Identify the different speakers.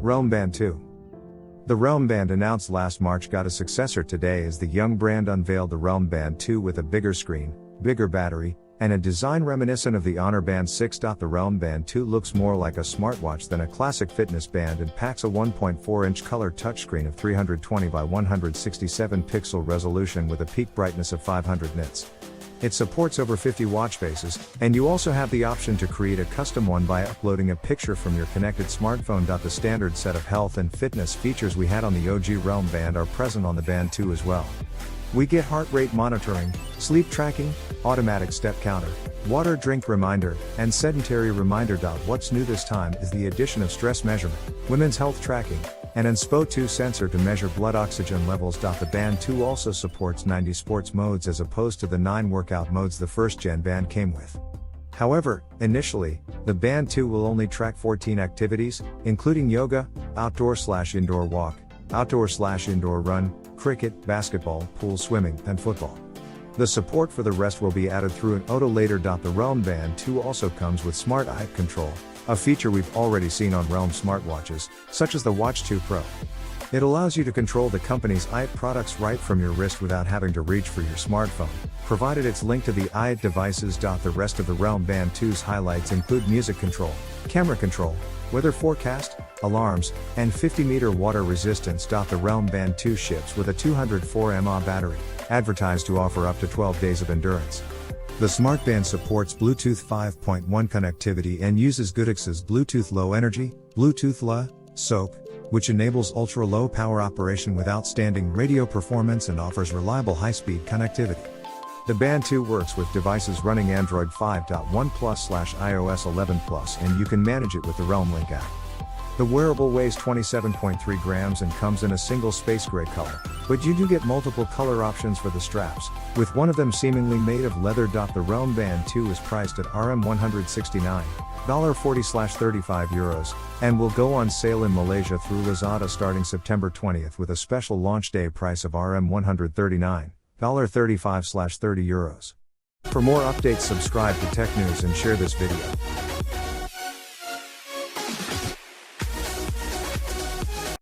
Speaker 1: Realme Band 2. The Realme Band announced last March got a successor today as the young brand unveiled the Realme Band 2 with a bigger screen, bigger battery, and a design reminiscent of the Honor Band 6. The Realme Band 2 looks more like a smartwatch than a classic fitness band and packs a 1.4-inch color touchscreen of 320 by 167 pixel resolution with a peak brightness of 500 nits. It supports over 50 watch faces, and you also have the option to create a custom one by uploading a picture from your connected smartphone. The standard set of health and fitness features we had on the OG Realme Band are present on the Band 2 as well. We get heart rate monitoring, sleep tracking, automatic step counter, water drink reminder, and sedentary reminder. What's new this time is the addition of stress measurement, women's health tracking, and an SPO2 sensor to measure blood oxygen levels. The Band 2 also supports 90 sports modes as opposed to the 9 workout modes the first-gen Band came with. However, initially, the Band 2 will only track 14 activities, including yoga, outdoor/indoor walk, outdoor/indoor run, cricket, basketball, pool swimming, and football. The support for the rest will be added through an auto later. The Realme Band 2 also comes with Smart Eye Control, a feature we've already seen on Realme smartwatches, such as the Watch 2 Pro. It allows you to control the company's IoT products right from your wrist without having to reach for your smartphone, provided it's linked to the IoT devices. The rest of the Realme Band 2's highlights include music control, camera control, weather forecast, alarms, and 50-meter water resistance. The Realme Band 2 ships with a 204 mAh battery, advertised to offer up to 12 days of endurance. The Smart Band supports Bluetooth 5.1 connectivity and uses Goodix's Bluetooth Low Energy, Bluetooth LE, SOAP, which enables ultra-low power operation with outstanding radio performance and offers reliable high-speed connectivity. The Band 2 works with devices running Android 5.1 Plus/iOS 11 Plus, and you can manage it with the Realme Link app. The wearable weighs 27.3 grams and comes in a single space gray color, but you do get multiple color options for the straps, with one of them seemingly made of leather. The Realme Band 2 is priced at $169, €40/35, and will go on sale in Malaysia through Lazada starting September 20th with a special launch day price of $139, $35/30. For more updates, subscribe to Tech News and share this video.